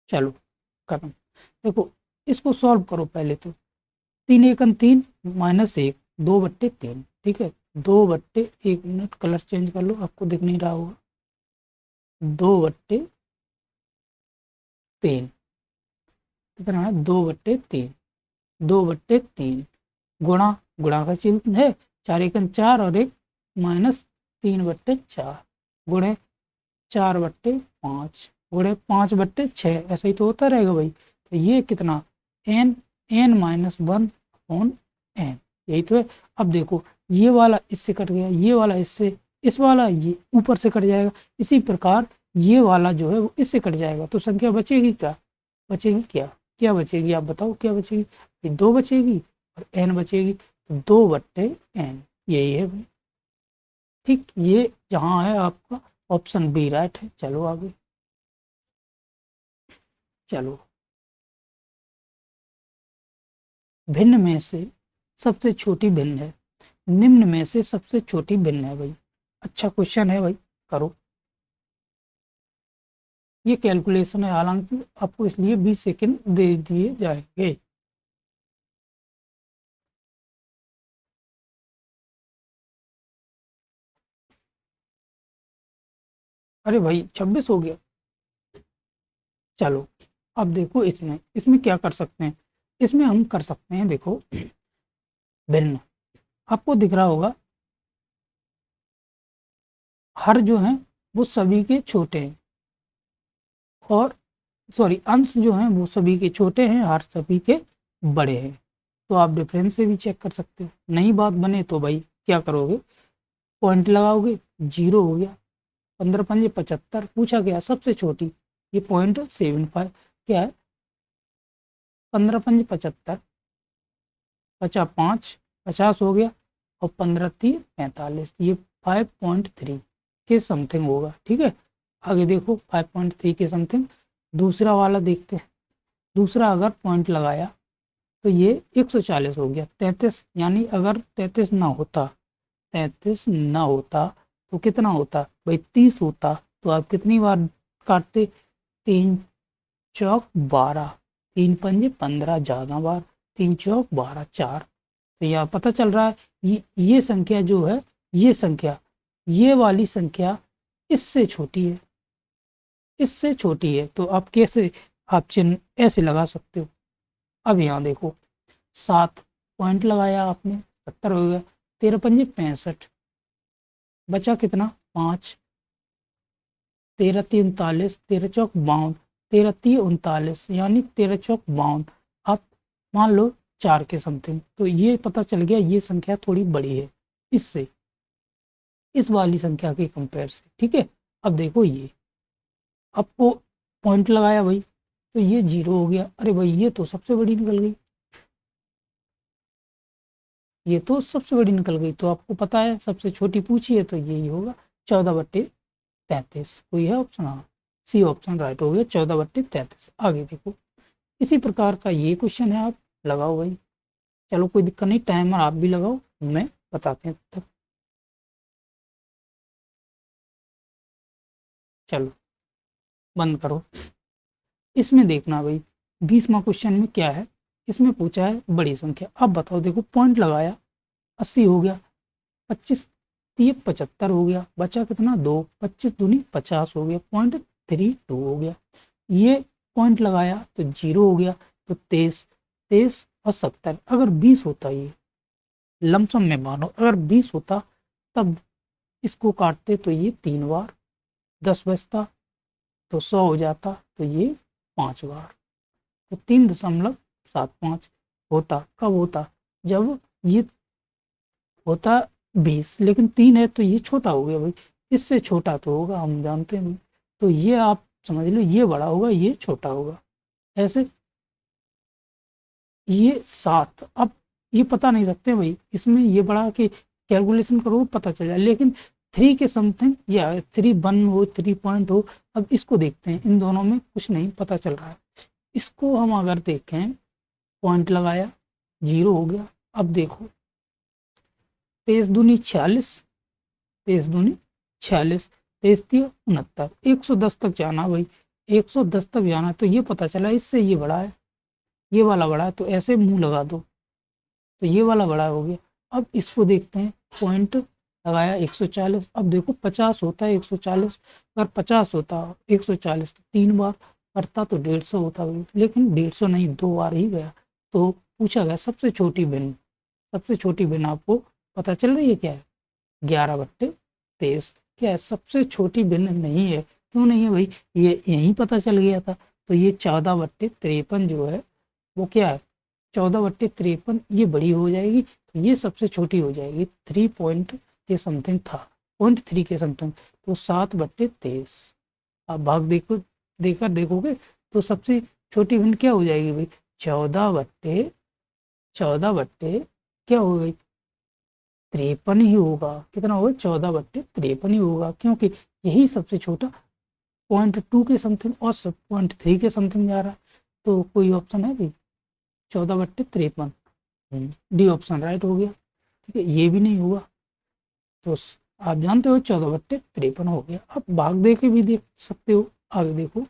चलो खत्म। देखो इसको सॉल्व करो पहले तो। 3 × 1 = 3 -1, 2/3, ठीक है। 2/1 मिनट कलर चेंज कर लो, आपको दिख नहीं रहा होगा। 2/3 कितना है? 2/3, 2/3 गुणा, गुणा का चिन्ह है, 4 एकम 4 और एक -3/4 गुणे 4/5 गुणे 5/6, ऐसा ही तो होता रहेगा भाई। तो ये कितना n-1/n, यही तो है। अब देखो ये वाला इससे कट गया, ये वाला इससे, इस वाला ये ऊपर से कट जाएगा, इसी प्रकार ये वाला जो है वो इससे कट जाएगा। तो संख्या बचेगी क्या, बचेगी क्या, क्या बचेगी आप बताओ, क्या बचेगी, 2 बचेगी और n बचेगी, तो 2/n यही है भाई। ठीक, ये जहाँ है आपका ऑप्शन बी राइट है। चलो आगे, चलो भिन्न में से सबसे छोटी भिन्न है, निम्न में से सबसे छोटी भिन्न है भाई। अच्छा क्वेश्चन है भाई, करो। ये कैलकुलेशन है, हालांकि आपको इसलिए 20 सेकंड दे दिए जाएंगे। अरे भाई 26 हो गया। चलो अब देखो इसमें इसमें क्या कर सकते हैं, इसमें हम कर सकते हैं, देखो भिन्न आपको दिख रहा होगा, हर जो है वो सभी के छोटे हैं, और सॉरी अंश जो हैं वो सभी के छोटे हैं, हर सभी के बड़े हैं। तो आप डिफरेंस से भी चेक कर सकते हो। नई बात बने तो भाई क्या करोगे, पॉइंट लगाओगे, 0 हो गया। 15 पंजे 75 पूछा गया सबसे छोटी, ये 0.75 क्या है, 15 पंजे 75, 55 50 हो गया, और 15 3 45, ये 5.3 के समथिंग होगा। ठीक है, आगे देखो 5.3 के समथिंग। दूसरा वाला देखते हैं, दूसरा अगर पॉइंट लगाया तो ये 140 हो गया, 33, यानी अगर 33 ना होता, 33 ना होता तो कितना होता भाई, 30 होता। तो आप कितनी बार काटते, 3 चौक 12, 3 पंजे 15, ज़्यादा बार, 3 चौक 12 4। तो यह पता चल रहा है ये संख्या जो है, ये संख्या, ये वाली संख्या इससे छोटी है, इससे छोटी है। तो आप कैसे, आप चिन्ह ऐसे लगा सकते हो। अब यहाँ देखो 7 पॉइंट लगाया आपने, 70 हो गया, 13 पंजे 65, बचा कितना 5, 13 3 39, 13 चौक 52, 13 3 39, यानी 13 चौक 52। आप मान लो 4 के समथिंग। तो ये पता चल गया ये संख्या थोड़ी बड़ी है इससे, इस वाली संख्या के कंपेयर से। ठीक है, अब देखो ये आपको पॉइंट लगाया भाई, तो ये 0 हो गया। अरे भाई ये तो सबसे बड़ी निकल गई, ये तो सबसे बड़ी निकल गई। तो आपको पता है सबसे छोटी पूछी है तो यही होगा 14/33। कोई है ऑप्शन, हाँ सी ऑप्शन राइट हो गया, 14/33। आगे देखो इसी प्रकार का ये क्वेश्चन है, आप लगाओ भाई। चलो कोई दिक्कत नहीं, टाइमर आप भी लगाओ, मैं बताते हैं तब तक। चलो बंद करो। इसमें देखना भाई 20वां क्वेश्चन में क्या है, इसमें पूछा है बड़ी संख्या। अब बताओ, देखो पॉइंट लगाया, 80 हो गया, 25 3 75 हो गया, बचा कितना 2, 25 दूनी 50 हो गया, 0.32 हो गया। ये पॉइंट लगाया तो 0 हो गया, तो 23 23 और 70। अगर 20 होता, ये लमसम में मानो अगर 20 होता तब इसको काटते तो ये 3 बार, 10 बचता तो 100 हो जाता, तो ये 5 बार, तो 3.75 होता। कब होता, जब ये होता 20, लेकिन 3 है तो ये छोटा हो गया भाई, इससे छोटा तो होगा हम जानते हैं। तो ये आप समझ लो, ये बड़ा होगा ये छोटा होगा, ऐसे। ये 7, अब ये पता नहीं सकते भाई, इसमें ये बड़ा कि कैलकुलेशन करो पता चल जाए, लेकिन 3 के समथिंग या 3 1 हो, 3 पॉइंट हो। अब इसको देखते हैं, इन दोनों में कुछ नहीं पता चल रहा है। इसको हम अगर देखें, पॉइंट लगाया 0 हो गया। अब देखो 23 दूनी 46, 23 दूनी 46, 23 3 69, 110 तक जाना भाई, 110 तक जाना। तो ये पता चला इससे ये बड़ा है, ये वाला बड़ा है, तो ऐसे मुंह लगा दो तो ये वाला बड़ा हो गया। अब इसको देखते हैं, पॉइंट लगाया 140। अब देखो 50 होता है 140, अगर 50 होता 140 तो 3 बार करता तो 150 होता भाई, लेकिन 150 नहीं, 2 बार ही गया। तो पूछा गया सबसे छोटी भिन्न, सबसे छोटी भिन्न आपको पता चल रही है क्या है? 11/23 क्या है? सबसे छोटी भिन्न नहीं है। क्यों नहीं है भाई? ये यहीं पता चल गया था। तो ये 14/53 जो है वो क्या है? 14/53 ये बड़ी हो जाएगी, तो ये सबसे छोटी हो जाएगी। 3 पॉइंट के समथिंग था, 0.3 के समथिंग। तो 7/23 आप भाग देकर देखोगे तो सबसे छोटी भिन्न क्या हो जाएगी भाई? 14/14 क्या हो गई? 53 ही होगा। कितना होगा? 14/53 ही होगा, क्योंकि यही सबसे छोटा 0.2 के समथिंग और 0.3 के समथिंग जा रहा है। तो कोई ऑप्शन है भाई? 14/53 डी ऑप्शन राइट हो गया। ठीक है, ये भी नहीं हुआ। तो आप जानते हो 14/53 हो गया। अब भाग दे के भी देख सकते हो। आगे देखो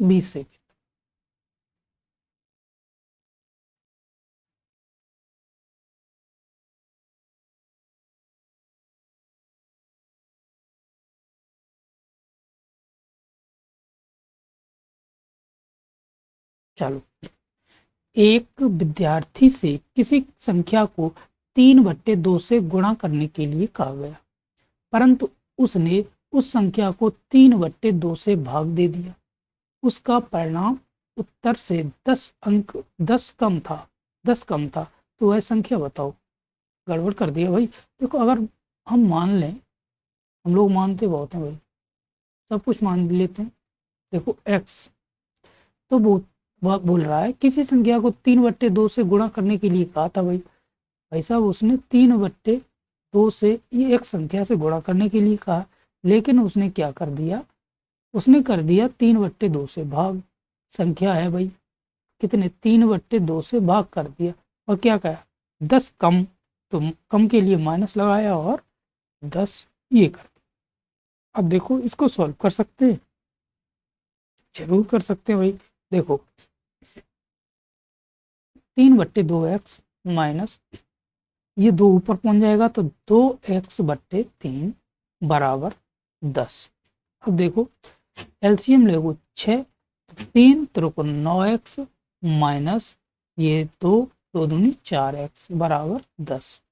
20 से। चलो, एक विद्यार्थी से किसी संख्या को 3/2 से गुणा करने के लिए कहा गया, परंतु उसने उस संख्या को 3/2 से भाग दे दिया। उसका परिणाम उत्तर से 10 कम था। तो वह संख्या बताओ। गड़बड़ कर दिया भाई। देखो, अगर हम मान लें, हम लोग मानते बहुत हैं भाई, सब कुछ मान लेते हैं। देखो एक्स, तो वो बोल रहा है किसी संख्या को 3/2 से गुणा करने के लिए कहा था भाई। भाई साहब, उसने 3/2 से ये एक संख्या से गुणा करने के लिए कहा, लेकिन उसने क्या कर दिया? उसने कर दिया 3/2 से भाग। संख्या है भाई कितने? 3/2 से भाग कर दिया। और क्या कहा? 10 कम। तो कम के लिए माइनस लगाया और 10 ये कर दिया। अब देखो, इसको सॉल्व कर सकते हैं, जरूर कर सकते हैं भाई। देखो, 3/2x माइनस ये 2 ऊपर पहुंच जाएगा, तो 2x/3 बराबर 10। अब देखो, एलसीएम लेगो 6, 3 त्रिकोण 9x माइनस ये 2 दूनी 4x बराबर 10।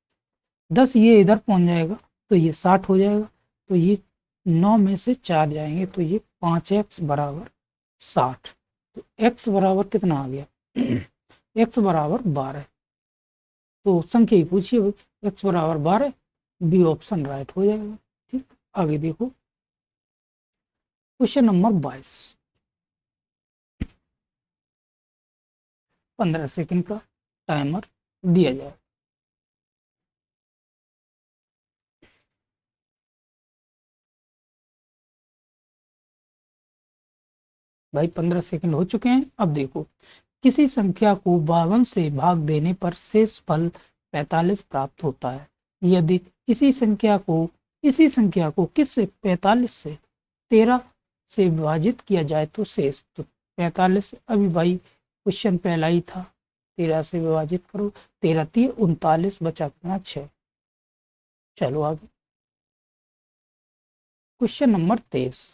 10 ये इधर पहुंच जाएगा, तो ये 60 हो जाएगा। तो ये 9 में से 4 जाएंगे, तो ये 5x बराबर 60। तो x बराबर कितना आ गया? x बराबर 12। तो संख्या ही पूछिए भाई, x बराबर 12, बी ऑप्शन राइट हो जाएगा। ठीक, आगे देखो क्वेश्चन नंबर 22। 15 सेकंड का टाइमर दिया जाए। भाई 15 सेकंड हो चुके हैं। अब देखो, किसी संख्या को 52 से भाग देने पर शेष फल 45 प्राप्त होता है। यदि इसी संख्या को किस से 45 से 13 से विभाजित किया जाए तो शेष, तो 45 अभी भाई क्वेश्चन पहला ही था। 13 से विभाजित करो, 13 3 39, बचा कितना? 6। चलो आगे क्वेश्चन नंबर 23।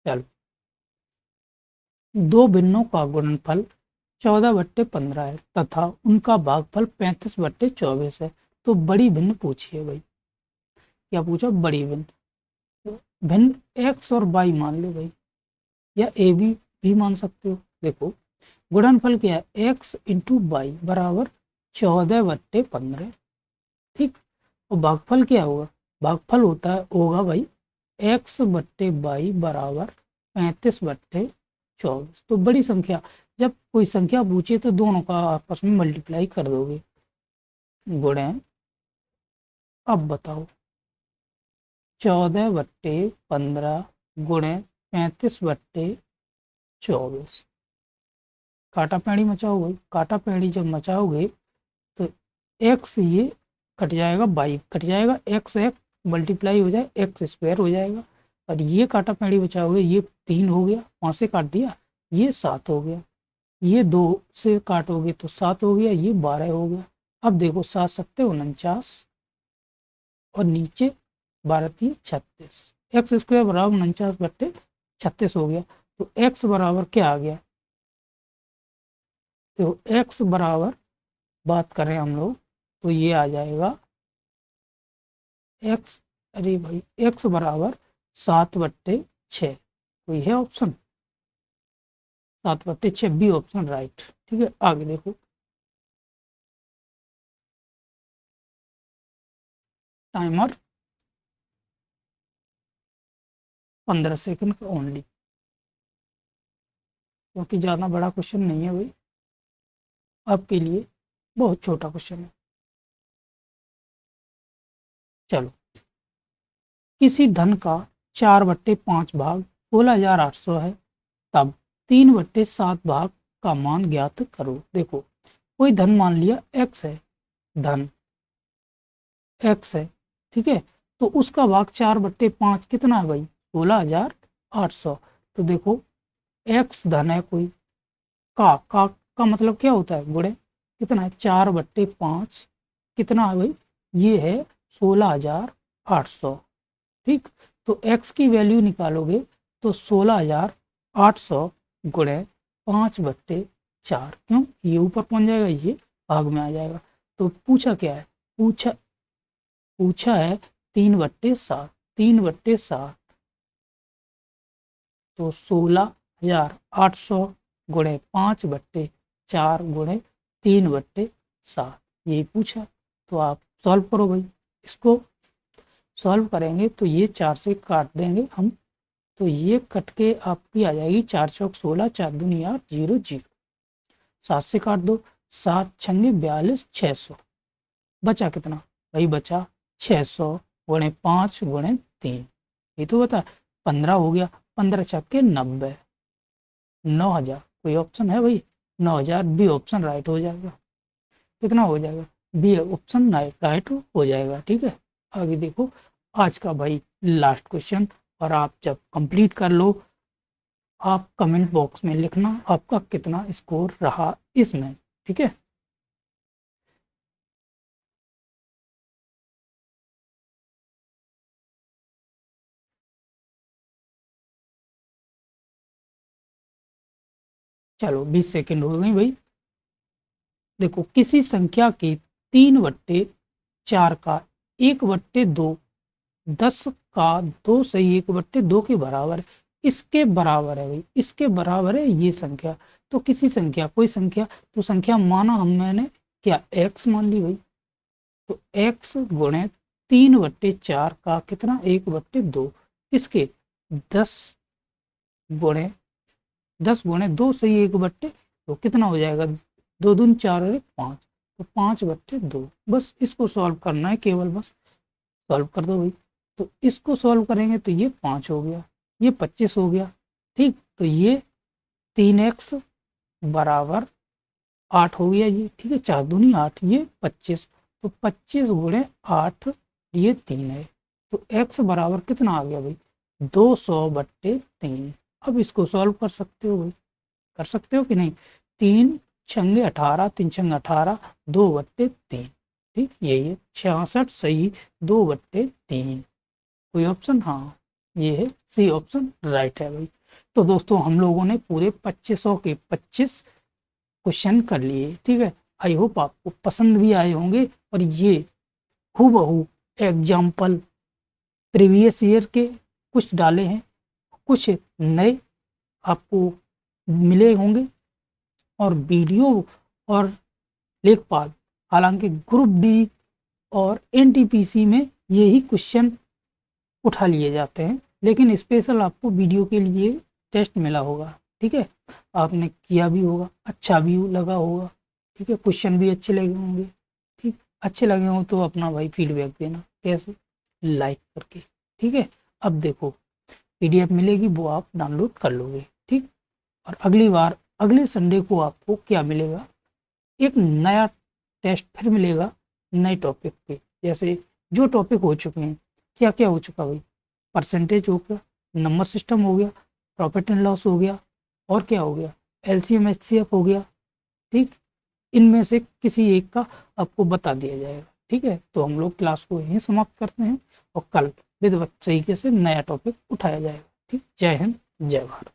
चलो, दो भिन्नों का गुणनफल 14/15 है तथा उनका भागफल 35/24 है। तो बड़ी भिन्न पूछी है भाई। क्या पूछा? बड़ी भिन्न। तो भिन्न एक्स और वाई मान लो भाई, या ए बी भी मान सकते हो। देखो, गुणनफल क्या है? एक्स इंटू वाई बराबर 14/15। ठीक, और भागफल क्या होगा? भागफल होगा भाई x/y बराबर 35/24। तो बड़ी संख्या, जब कोई संख्या पूछे तो दोनों का आपस में मल्टीप्लाई कर दोगे, गुणे। अब बताओ, 14/15 गुणे 35/24। काटा पैड़ी मचाओ भाई। काटा पैड़ी जब मचाओगे तो एक्स ये कट जाएगा, बाई कट जाएगा, एक्स एक्स मल्टीप्लाई हो जाए, एक्स स्क्वायर हो जाएगा। और ये काटा पैड़ी बचाओगे, ये 3 हो गया, वहां से काट दिया, ये 7 हो गया। ये 2 से काटोगे तो 7 हो गया, ये 12 हो गया। अब देखो 7 सत्ते 49 और नीचे 12 3 36, एक्स स्क्वायर बराबर 49/36 हो गया। तो एक्स बराबर क्या आ गया, तो एक्स बराबर बात करें हम लोग तो ये आ जाएगा एक्स, अरे भाई एक्स बराबर 7/6, तो ये है ऑप्शन 7/6, बी ऑप्शन राइट। ठीक है, आगे देखो टाइमर 15 सेकंड का ओनली, क्योंकि ज़्यादा बड़ा क्वेश्चन नहीं है भाई, आपके लिए बहुत छोटा क्वेश्चन है। चलो, किसी धन का 4/5 भाग 16,800 है, तब 3/7 भाग का मान ज्ञात करो। देखो कोई धन मान लिया एक्स है, धन एक्स है, ठीक है, तो उसका भाग 4/5 कितना है भाई, 16,800। तो देखो एक्स धन है कोई, का मतलब क्या होता है, गुणे, कितना है 4/5 कितना है भाई, ये है 16,800। ठीक, तो x की वैल्यू निकालोगे तो 16,800 गुणे 5/4, क्यों, ये ऊपर पहुंच जाएगा, ये भाग में आ जाएगा। तो पूछा क्या है, पूछा पूछा है 3/7, 3/7, तो 16,800 गुणे 5/4 गुणे 3/7, यही पूछा। तो आप सॉल्व करो भाई, इसको सॉल्व करेंगे तो ये 4 से काट देंगे हम, तो ये कट के आपकी आ जाएगी 4 चौक 16, 4 दूनी 8, 0 0, 7 से काट दो, 7 छंगे 42, 600, बचा कितना भाई, बचा 600 गुणे 5 गुणे 3, ये तो बता 15 हो गया, 15 छक्के 90, 9,000, कोई ऑप्शन है भाई, 9,000, बी ऑप्शन राइट हो जाएगा। कितना हो जाएगा, बी ऑप्शन राइट हो जाएगा। ठीक है, आगे देखो आज का भाई लास्ट क्वेश्चन, और आप जब कंप्लीट कर लो आप कमेंट बॉक्स में लिखना आपका कितना स्कोर रहा इसमें। ठीक है, चलो 20 सेकंड हो गई भाई। देखो किसी संख्या के 3/4 का 1/2, 10 का 2 सही 1/2 के बराबर है, इसके बराबर है भाई, इसके बराबर है ये संख्या। तो किसी संख्या, कोई संख्या, तो संख्या माना हम मैंने क्या, एक्स मान ली भाई, तो एक्स गुणे 3/4 का कितना 1/2, इसके 10 गुणे 10 गुणे 2 सही 1/, तो कितना हो जाएगा, 2 दूनी 4 और 5, तो 5/2, बस इसको सॉल्व करना है केवल, बस सॉल्व कर दो भाई। तो इसको सॉल्व करेंगे तो ये 5 हो गया, ये 25 हो गया। ठीक, तो ये 3x बराबर 8 हो गया ये, ठीक है, 4 दूनी 8, ये 25, तो 25 गुणे 8, ये 3 है, तो x बराबर कितना आ गया भाई, 200/3। अब इसको सॉल्व कर सकते हो भाई, कर सकते हो कि नहीं, 3 छंगे 18, 3 छंगे 18, 2/3, ठीक, यही है 66 सही 2/3, कोई ऑप्शन, हाँ ये है सी ऑप्शन राइट है भाई। तो दोस्तों हम लोगों ने पूरे 2500 के 25 क्वेश्चन कर लिए। ठीक है, आई होप आपको पसंद भी आए होंगे, और ये हूबहू एग्जाम्पल प्रीवियस ईयर के कुछ डाले हैं, कुछ नए आपको मिले होंगे, और वीडियो और लेखपाल, हालांकि ग्रुप डी और एनटीपीसी में यही क्वेश्चन उठा लिए जाते हैं, लेकिन स्पेशल आपको वीडियो के लिए टेस्ट मिला होगा। ठीक है, आपने किया भी होगा, अच्छा भी लगा होगा, ठीक है, क्वेश्चन भी अच्छे लगे होंगे। ठीक, अच्छे लगे हों तो अपना भाई फीडबैक देना, कैसे, लाइक करके। ठीक है, अब देखो पीडीएफ मिलेगी, वो आप डाउनलोड कर लोगे। ठीक, और अगली बार अगले संडे को आपको क्या मिलेगा, एक नया टेस्ट फिर मिलेगा नए टॉपिक पे, जैसे जो टॉपिक हो चुके हैं, क्या क्या हो चुका भाई, परसेंटेज हो गया, नंबर सिस्टम हो गया, प्रॉफिट एंड लॉस हो गया, और क्या हो गया, LCM HCF हो गया, ठीक, इनमें से किसी एक का आपको बता दिया जाएगा। ठीक है, तो हम लोग क्लास को यहीं समाप्त करते हैं और कल विधिवत तरीके से नया टॉपिक उठाया जाएगा। ठीक, जय हिंद, जय भारत।